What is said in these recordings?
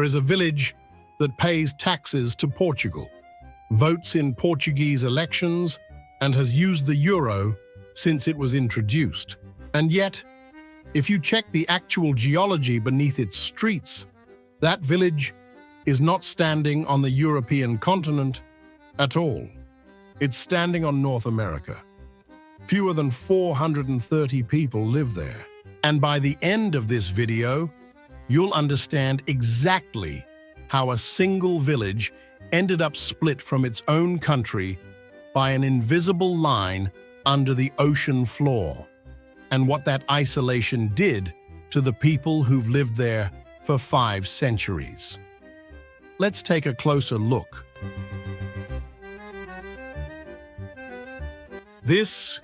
There is a village that pays taxes to Portugal, votes in Portuguese elections, and has used the euro since it was introduced. And yet, if you check the actual geology beneath its streets, that village is not standing on the European continent at all. It's standing on North America. Fewer than 430 people live there. And by the end of this video, you'll understand exactly how a single village ended up split from its own country by an invisible line under the ocean floor, and what that isolation did to the people who've lived there for 5 centuries. Let's take a closer look. This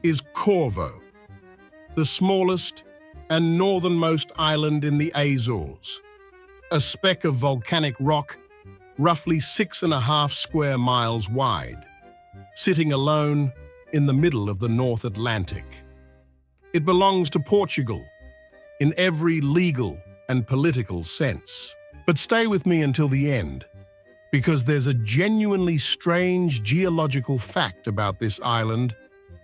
is Corvo, the smallest and northernmost island in the Azores, a speck of volcanic rock roughly 6.5 square miles wide, sitting alone in the middle of the North Atlantic. It belongs to Portugal in every legal and political sense. But stay with me until the end, because there's a genuinely strange geological fact about this island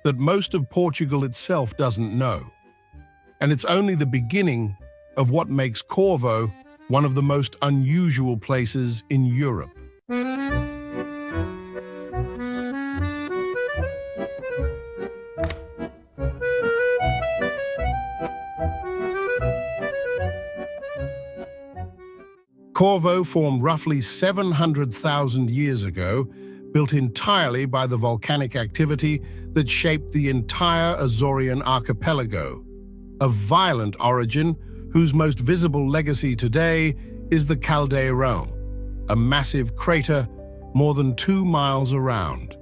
that most of Portugal itself doesn't know. And it's only the beginning of what makes Corvo one of the most unusual places in Europe. Corvo formed roughly 700,000 years ago, built entirely by the volcanic activity that shaped the entire Azorean archipelago, of violent origin whose most visible legacy today is the Caldeirão, a massive crater more than 2 miles around.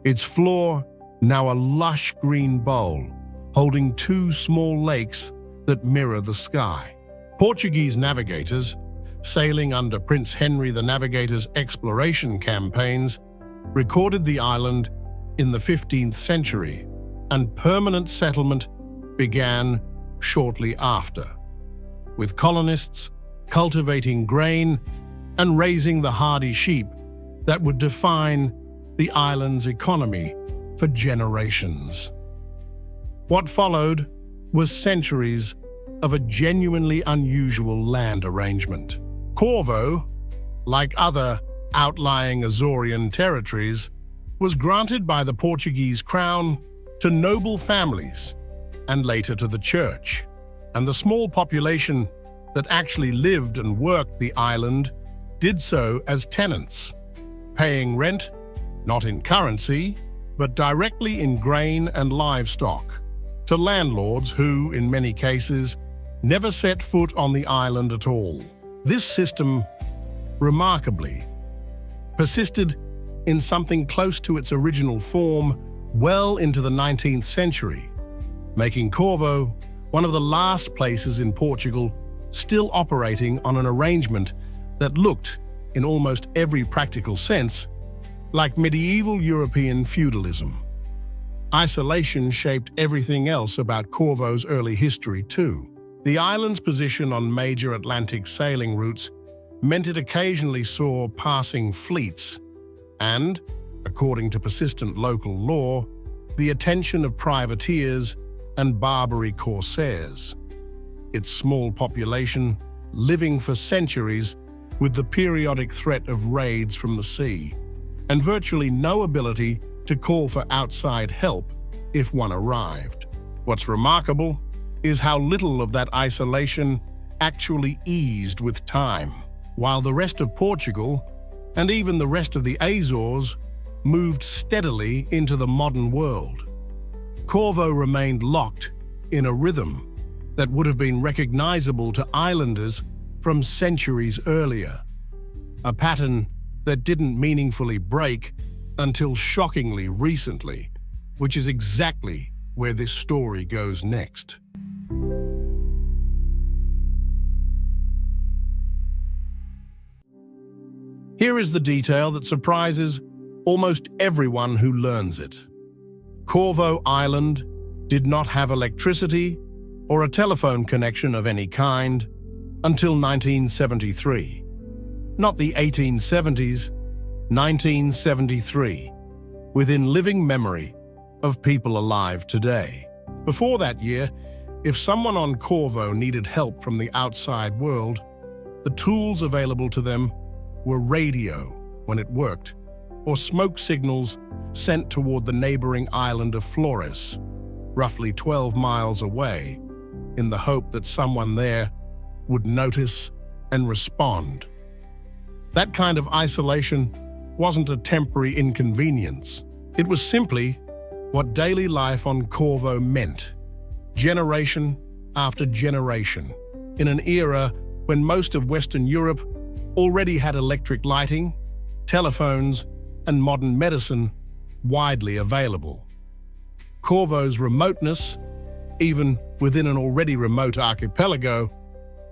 Its floor now a lush green bowl, holding 2 small lakes that mirror the sky. Portuguese navigators, sailing under Prince Henry the Navigator's exploration campaigns, recorded the island in the 15th century, and permanent settlement began shortly after, with colonists cultivating grain and raising the hardy sheep that would define the island's economy for generations. What followed was centuries of a genuinely unusual land arrangement. Corvo, like other outlying Azorean territories, was granted by the Portuguese crown to noble families and later to the church, and the small population that actually lived and worked the island did so as tenants, paying rent not in currency, but directly in grain and livestock, to landlords who, in many cases, never set foot on the island at all. This system, remarkably, persisted in something close to its original form well into the 19th century, making Corvo one of the last places in Portugal still operating on an arrangement that looked, in almost every practical sense, like medieval European feudalism. Isolation shaped everything else about Corvo's early history too. The island's position on major Atlantic sailing routes meant it occasionally saw passing fleets and, according to persistent local law, the attention of privateers and Barbary corsairs. Its small population living for centuries with the periodic threat of raids from the sea, and virtually no ability to call for outside help if one arrived. What's remarkable is how little of that isolation actually eased with time. While the rest of Portugal, and even the rest of the Azores, moved steadily into the modern world, Corvo remained locked in a rhythm that would have been recognizable to islanders from centuries earlier, a pattern that didn't meaningfully break until shockingly recently, which is exactly where this story goes next. Here is the detail that surprises almost everyone who learns it. Corvo Island did not have electricity or a telephone connection of any kind until 1973. Not the 1870s, 1973, within living memory of people alive today. Before that year, if someone on Corvo needed help from the outside world, the tools available to them were radio, when it worked, or smoke signals sent toward the neighboring island of Flores, roughly 12 miles away, in the hope that someone there would notice and respond. That kind of isolation wasn't a temporary inconvenience. It was simply what daily life on Corvo meant, generation after generation, in an era when most of Western Europe already had electric lighting, telephones, and modern medicine widely available. Corvo's remoteness, even within an already remote archipelago,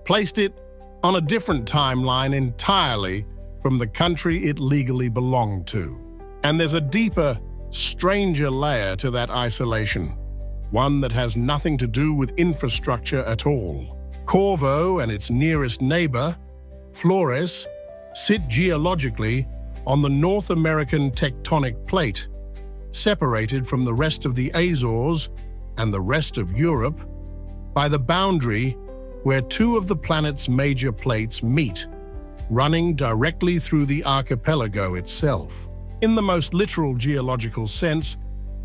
placed it on a different timeline entirely from the country it legally belonged to. And there's a deeper, stranger layer to that isolation, one that has nothing to do with infrastructure at all. Corvo and its nearest neighbor, Flores, sit geologically on the North American tectonic plate, separated from the rest of the Azores and the rest of Europe by the boundary where two of the planet's major plates meet, running directly through the archipelago itself. In the most literal geological sense,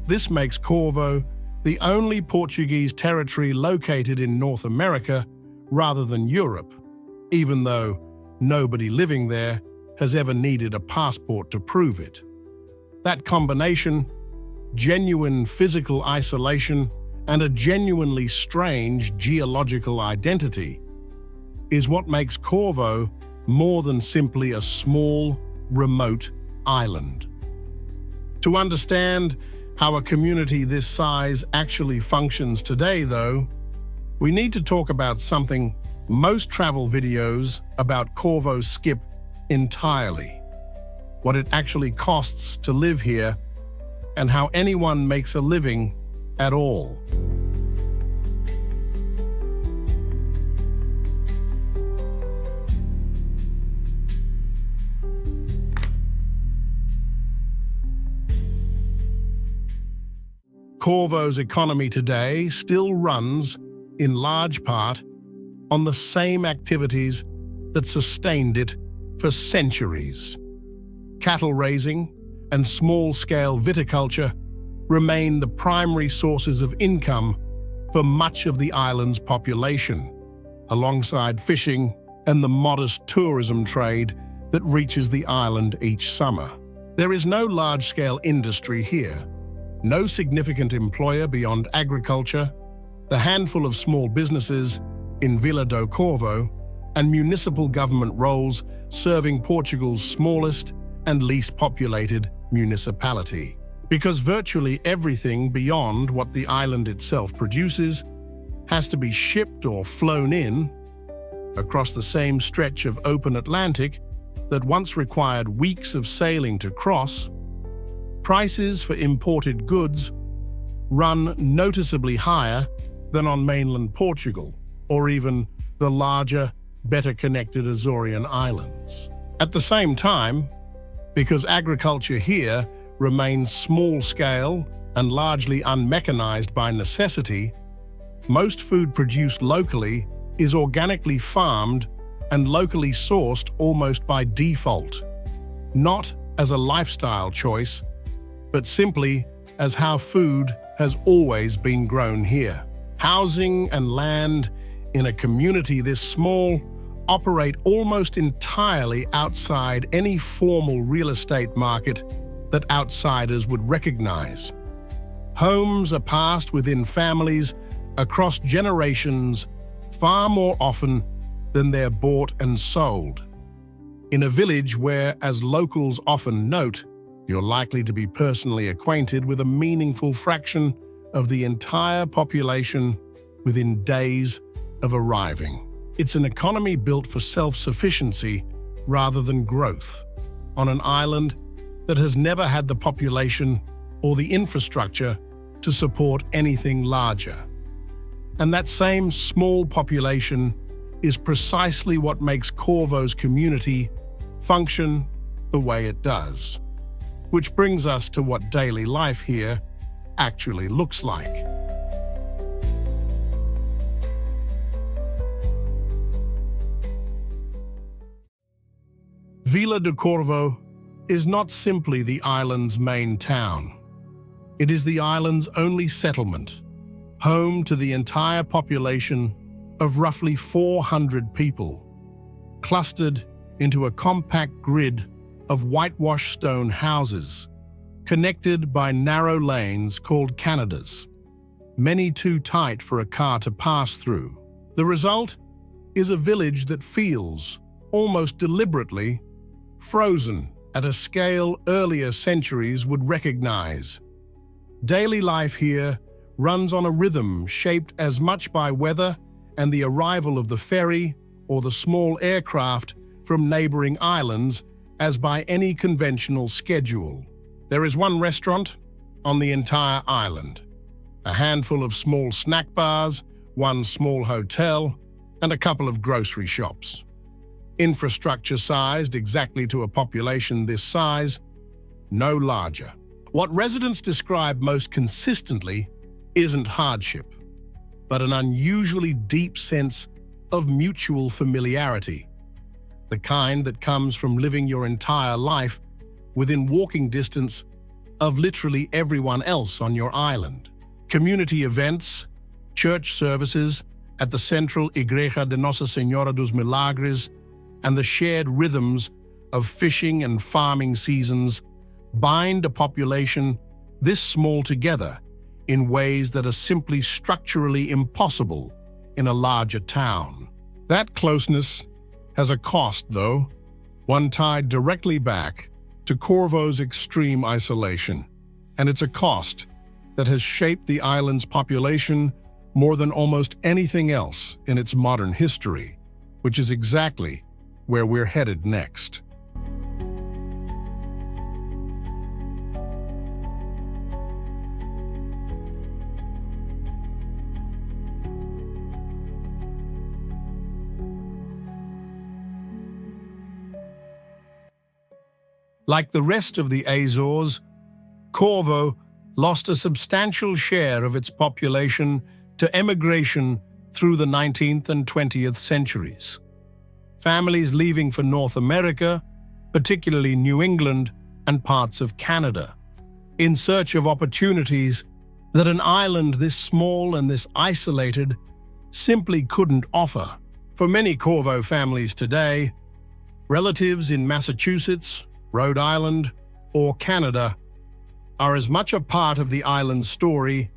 this makes Corvo the only Portuguese territory located in North America rather than Europe, even though nobody living there has ever needed a passport to prove it. That combination, genuine physical isolation and a genuinely strange geological identity, is what makes Corvo more than simply a small, remote island. To understand how a community this size actually functions today, though, we need to talk about something most travel videos about Corvo skip entirely: what it actually costs to live here and how anyone makes a living at all. Corvo's economy today still runs, in large part, on the same activities that sustained it for centuries. Cattle raising and small-scale viticulture remain the primary sources of income for much of the island's population, alongside fishing and the modest tourism trade that reaches the island each summer. There is no large-scale industry here, no significant employer beyond agriculture, the handful of small businesses in Vila do Corvo, and municipal government roles serving Portugal's smallest and least populated municipality. Because virtually everything beyond what the island itself produces has to be shipped or flown in across the same stretch of open Atlantic that once required weeks of sailing to cross, prices for imported goods run noticeably higher than on mainland Portugal, or even the larger, better-connected Azorean islands. At the same time, because agriculture here remains small-scale and largely unmechanized by necessity, most food produced locally is organically farmed and locally sourced almost by default, not as a lifestyle choice, but simply as how food has always been grown here. Housing and land in a community this small operate almost entirely outside any formal real estate market that outsiders would recognize. Homes are passed within families across generations far more often than they're bought and sold. In a village where, as locals often note, you're likely to be personally acquainted with a meaningful fraction of the entire population within days of arriving. It's an economy built for self-sufficiency rather than growth, on an island that has never had the population or the infrastructure to support anything larger. And that same small population is precisely what makes Corvo's community function the way it does. Which brings us to what daily life here actually looks like. Vila de Corvo is not simply the island's main town. It is the island's only settlement, home to the entire population of roughly 400 people, clustered into a compact grid of whitewashed stone houses, connected by narrow lanes called canadas, many too tight for a car to pass through. The result is a village that feels, almost deliberately, frozen at a scale earlier centuries would recognize. Daily life here runs on a rhythm shaped as much by weather and the arrival of the ferry or the small aircraft from neighboring islands as by any conventional schedule. There is one restaurant on the entire island, a handful of small snack bars, one small hotel, and a couple of grocery shops. Infrastructure sized exactly to a population this size, no larger. What residents describe most consistently isn't hardship, but an unusually deep sense of mutual familiarity, the kind that comes from living your entire life within walking distance of literally everyone else on your island. Community events, church services at the central Igreja de Nossa Senhora dos Milagres, and the shared rhythms of fishing and farming seasons bind a population this small together in ways that are simply structurally impossible in a larger town. That closeness has a cost, though, one tied directly back to Corvo's extreme isolation, and it's a cost that has shaped the island's population more than almost anything else in its modern history, which is exactly where we're headed next. Like the rest of the Azores, Corvo lost a substantial share of its population to emigration through the 19th and 20th centuries. Families leaving for North America, particularly New England and parts of Canada, in search of opportunities that an island this small and this isolated simply couldn't offer. For many Corvo families today, relatives in Massachusetts, Rhode Island, or Canada are as much a part of the island's story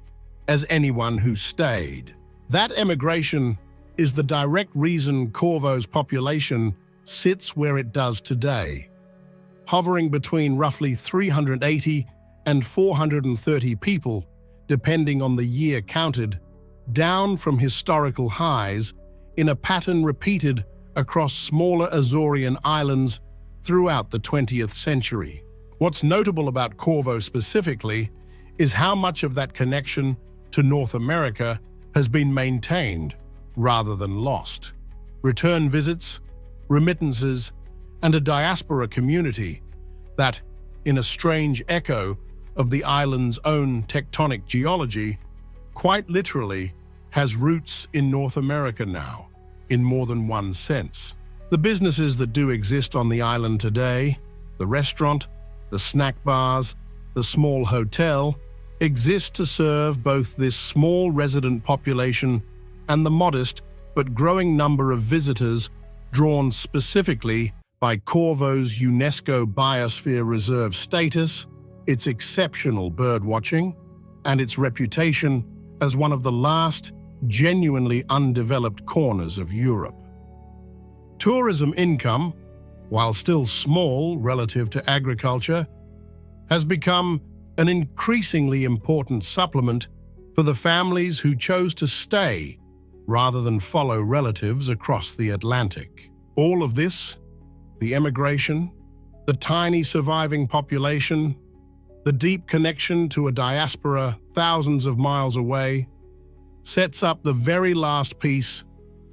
as anyone who stayed. That emigration is the direct reason Corvo's population sits where it does today, hovering between roughly 380 and 430 people, depending on the year counted, down from historical highs in a pattern repeated across smaller Azorean islands throughout the 20th century. What's notable about Corvo specifically is how much of that connection to North America has been maintained rather than lost. Return visits, remittances, and a diaspora community that, in a strange echo of the island's own tectonic geology, quite literally has roots in North America now, in more than one sense. The businesses that do exist on the island today, the restaurant, the snack bars, the small hotel, exist to serve both this small resident population and the modest but growing number of visitors drawn specifically by Corvo's UNESCO Biosphere Reserve status, its exceptional birdwatching, and its reputation as one of the last genuinely undeveloped corners of Europe. Tourism income, while still small relative to agriculture, has become an increasingly important supplement for the families who chose to stay rather than follow relatives across the Atlantic. All of this, the emigration, the tiny surviving population, the deep connection to a diaspora thousands of miles away, sets up the very last piece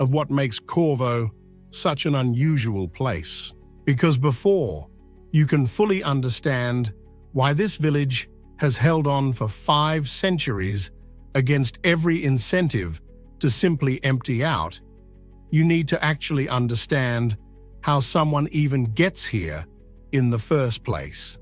of what makes Corvo such an unusual place. Because before you can fully understand why this village has held on for 5 centuries against every incentive to simply empty out, you need to actually understand how someone even gets here in the first place.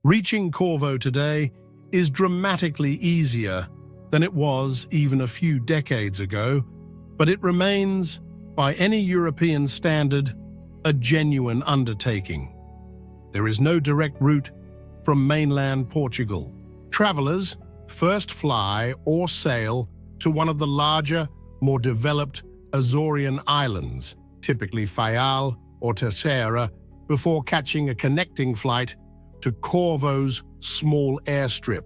Reaching Corvo today is dramatically easier than it was even a few decades ago, but it remains, by any European standard, a genuine undertaking. There is no direct route from mainland Portugal. Travelers first fly or sail to one of the larger, more developed Azorean islands, typically Faial or Terceira, before catching a connecting flight to Corvo's small airstrip,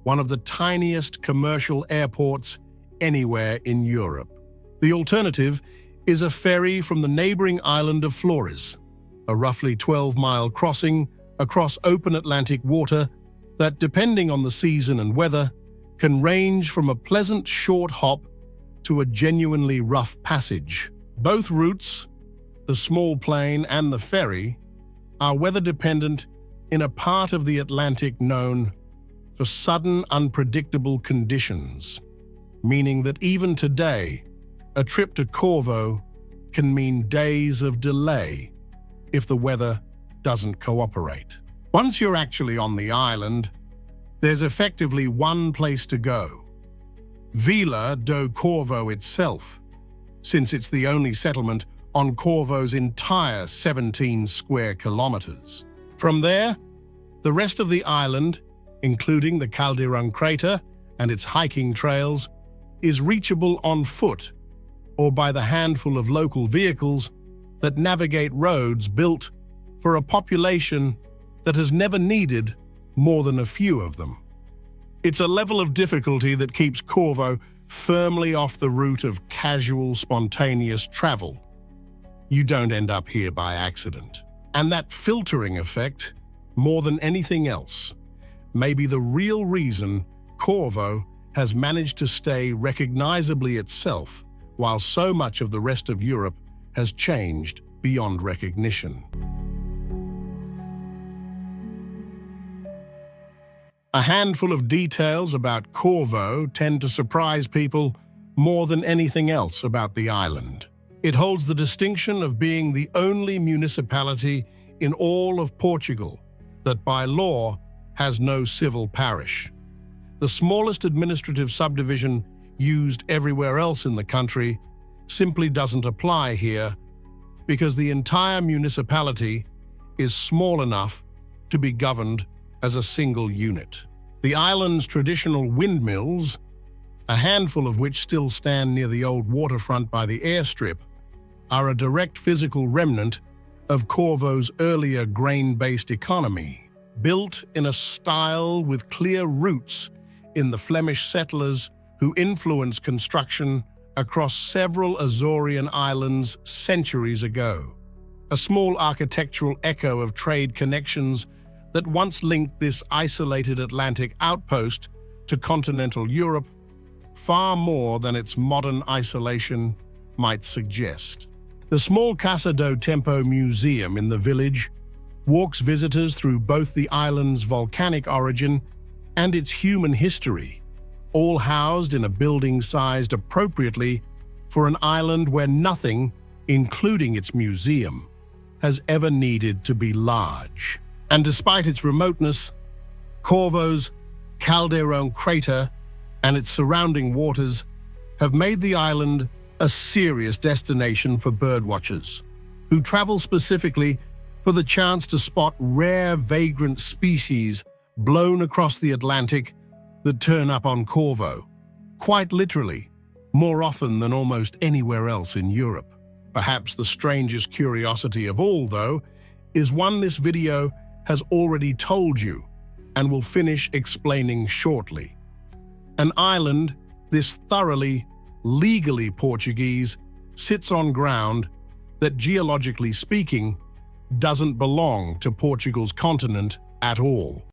one of the tiniest commercial airports anywhere in Europe. The alternative is a ferry from the neighboring island of Flores, a roughly 12-mile crossing across open Atlantic water that, depending on the season and weather, can range from a pleasant short hop to a genuinely rough passage. Both routes, the small plane and the ferry, are weather-dependent in a part of the Atlantic known for sudden, unpredictable conditions, meaning that even today, a trip to Corvo can mean days of delay if the weather doesn't cooperate. Once you're actually on the island, there's effectively one place to go: Vila do Corvo itself, since it's the only settlement on Corvo's entire 17 square kilometers. From there, the rest of the island, including the Caldeirão crater and its hiking trails, is reachable on foot or by the handful of local vehicles that navigate roads built for a population that has never needed more than a few of them. It's a level of difficulty that keeps Corvo firmly off the route of casual, spontaneous travel. You don't end up here by accident. And that filtering effect, more than anything else, may be the real reason Corvo has managed to stay recognizably itself while so much of the rest of Europe has changed beyond recognition. A handful of details about Corvo tend to surprise people more than anything else about the island. It holds the distinction of being the only municipality in all of Portugal that by law has no civil parish. The smallest administrative subdivision used everywhere else in the country simply doesn't apply here because the entire municipality is small enough to be governed as a single unit. The island's traditional windmills, a handful of which still stand near the old waterfront by the airstrip, are a direct physical remnant of Corvo's earlier grain-based economy, built in a style with clear roots in the Flemish settlers who influenced construction across several Azorean islands centuries ago. A small architectural echo of trade connections that once linked this isolated Atlantic outpost to continental Europe far more than its modern isolation might suggest. The small Casa do Tempo Museum in the village walks visitors through both the island's volcanic origin and its human history, all housed in a building sized appropriately for an island where nothing, including its museum, has ever needed to be large. And despite its remoteness, Corvo's Caldeirão crater and its surrounding waters have made the island a serious destination for birdwatchers, who travel specifically for the chance to spot rare vagrant species blown across the Atlantic that turn up on Corvo, quite literally, more often than almost anywhere else in Europe. Perhaps the strangest curiosity of all, though, is one this video has already told you and will finish explaining shortly. An island this thoroughly, legally Portuguese sits on ground that, geologically speaking, doesn't belong to Portugal's continent at all.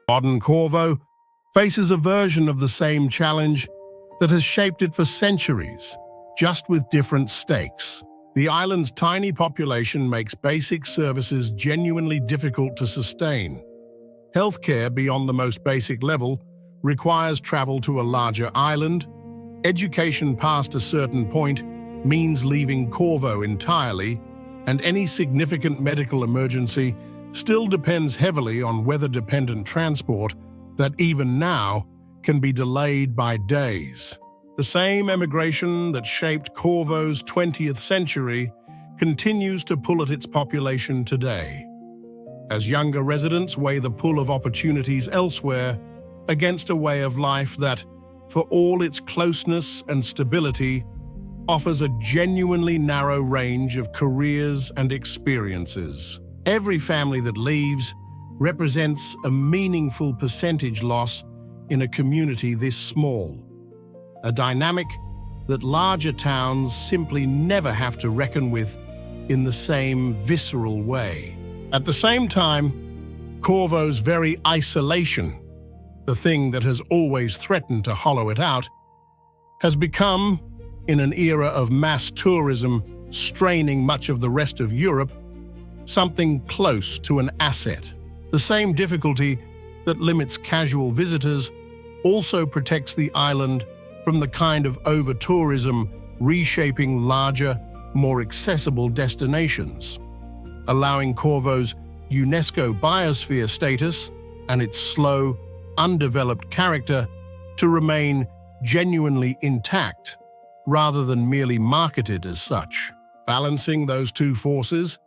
Modern Corvo faces a version of the same challenge that has shaped it for centuries, just with different stakes. The island's tiny population makes basic services genuinely difficult to sustain. Healthcare beyond the most basic level requires travel to a larger island. Education past a certain point means leaving Corvo entirely, and any significant medical emergency still depends heavily on weather-dependent transport that even now can be delayed by days. The same emigration that shaped Corvo's 20th century continues to pull at its population today, as younger residents weigh the pull of opportunities elsewhere against a way of life that, for all its closeness and stability, offers a genuinely narrow range of careers and experiences. Every family that leaves represents a meaningful percentage loss in a community this small, a dynamic that larger towns simply never have to reckon with in the same visceral way. At the same time, Corvo's very isolation, the thing that has always threatened to hollow it out, has become, in an era of mass tourism straining much of the rest of Europe, something close to an asset. The same difficulty that limits casual visitors also protects the island from the kind of over-tourism reshaping larger, more accessible destinations, allowing Corvo's UNESCO biosphere status and its slow, undeveloped character to remain genuinely intact rather than merely marketed as such. Balancing those two forces,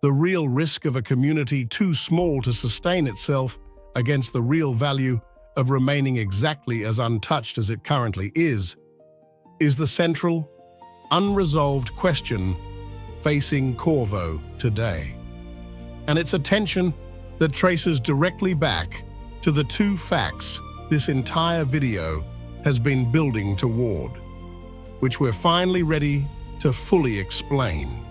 the real risk of a community too small to sustain itself against the real value of remaining exactly as untouched as it currently is the central, unresolved question facing Corvo today. And it's a tension that traces directly back to the two facts this entire video has been building toward, which we're finally ready to fully explain.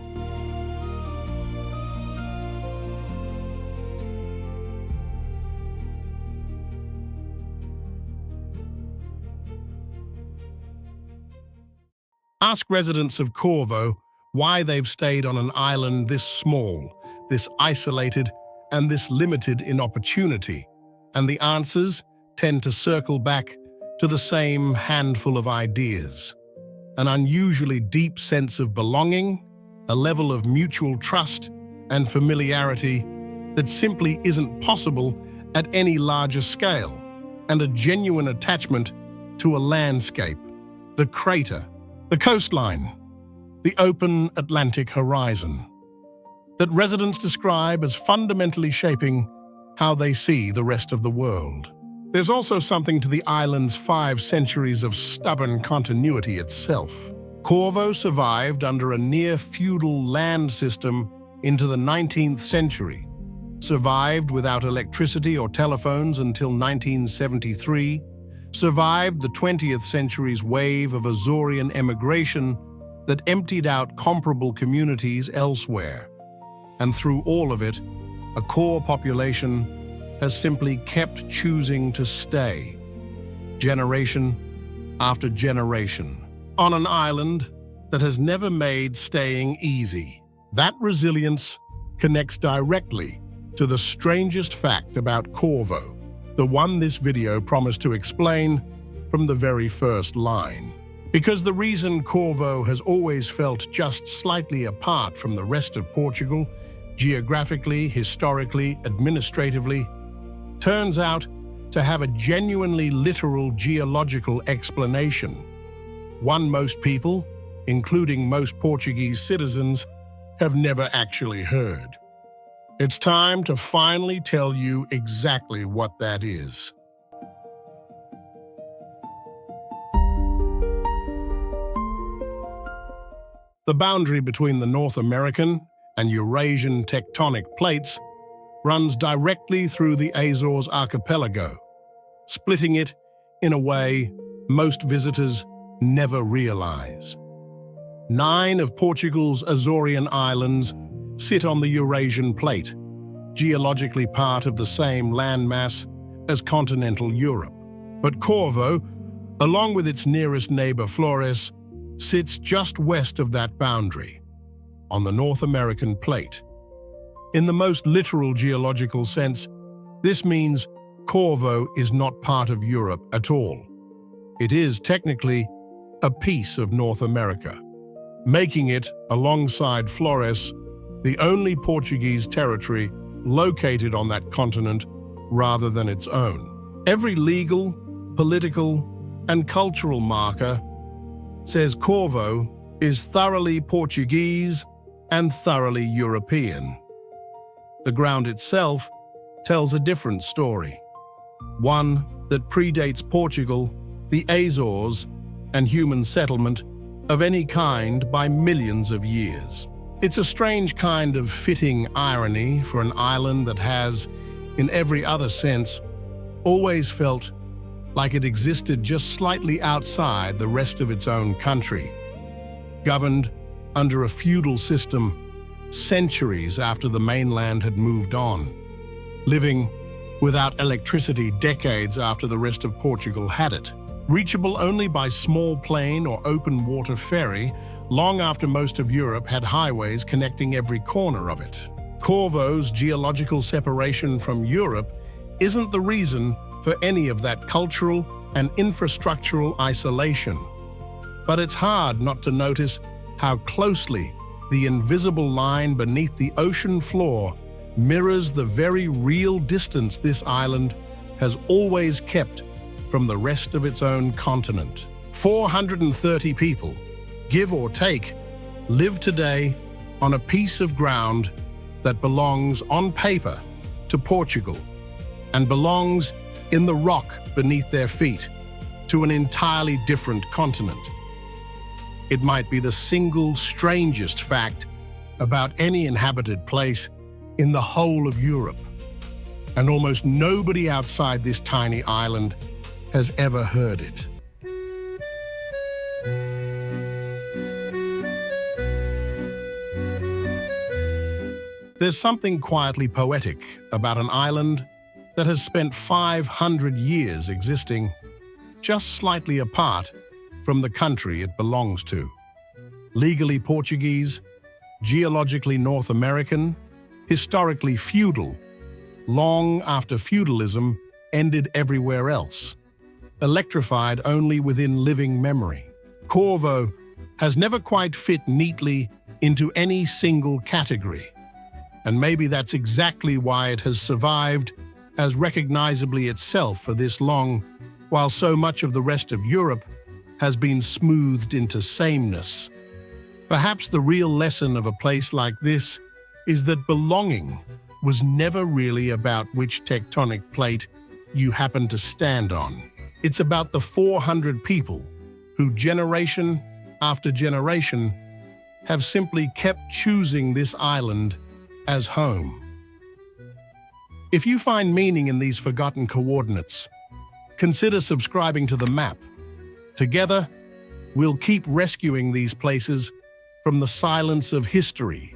Ask residents of Corvo why they've stayed on an island this small, this isolated, and this limited in opportunity, and the answers tend to circle back to the same handful of ideas. An unusually deep sense of belonging, a level of mutual trust and familiarity that simply isn't possible at any larger scale, and a genuine attachment to a landscape, the crater, the coastline, the open Atlantic horizon, that residents describe as fundamentally shaping how they see the rest of the world. There's also something to the island's 5 centuries of stubborn continuity itself. Corvo survived under a near-feudal land system into the 19th century, survived without electricity or telephones until 1973, survived the 20th century's wave of Azorean emigration that emptied out comparable communities elsewhere. And through all of it, a core population has simply kept choosing to stay, generation after generation, on an island that has never made staying easy. That resilience connects directly to the strangest fact about Corvo, the one this video promised to explain from the very first line. Because the reason Corvo has always felt just slightly apart from the rest of Portugal, geographically, historically, administratively, turns out to have a genuinely literal geological explanation, one most people, including most Portuguese citizens, have never actually heard. It's time to finally tell you exactly what that is. The boundary between the North American and Eurasian tectonic plates runs directly through the Azores archipelago, splitting it in a way most visitors never realize. 9 of Portugal's Azorean islands sit on the Eurasian plate, geologically part of the same landmass as continental Europe. But Corvo, along with its nearest neighbor Flores, sits just west of that boundary, on the North American plate. In the most literal geological sense, this means Corvo is not part of Europe at all. It is technically a piece of North America, making it, alongside Flores, the only Portuguese territory located on that continent rather than its own. Every legal, political, and cultural marker says Corvo is thoroughly Portuguese and thoroughly European. The ground itself tells a different story, one that predates Portugal, the Azores, and human settlement of any kind by millions of years. It's a strange kind of fitting irony for an island that has, in every other sense, always felt like it existed just slightly outside the rest of its own country, governed under a feudal system centuries after the mainland had moved on, living without electricity decades after the rest of Portugal had it, reachable only by small plane or open water ferry long after most of Europe had highways connecting every corner of it. Corvo's geological separation from Europe isn't the reason for any of that cultural and infrastructural isolation. But it's hard not to notice how closely the invisible line beneath the ocean floor mirrors the very real distance this island has always kept from the rest of its own continent. 430 people, give or take, live today on a piece of ground that belongs on paper to Portugal and belongs in the rock beneath their feet to an entirely different continent. It might be the single strangest fact about any inhabited place in the whole of Europe, and almost nobody outside this tiny island has ever heard it. There's something quietly poetic about an island that has spent 500 years existing just slightly apart from the country it belongs to. Legally Portuguese, geologically North American, historically feudal, long after feudalism ended everywhere else, electrified only within living memory. Corvo has never quite fit neatly into any single category, and maybe that's exactly why it has survived as recognizably itself for this long, while so much of the rest of Europe has been smoothed into sameness. Perhaps the real lesson of a place like this is that belonging was never really about which tectonic plate you happen to stand on. It's about the 400 people who, generation after generation, have simply kept choosing this island as home. If you find meaning in these forgotten coordinates, consider subscribing to the map. Together, we'll keep rescuing these places from the silence of history.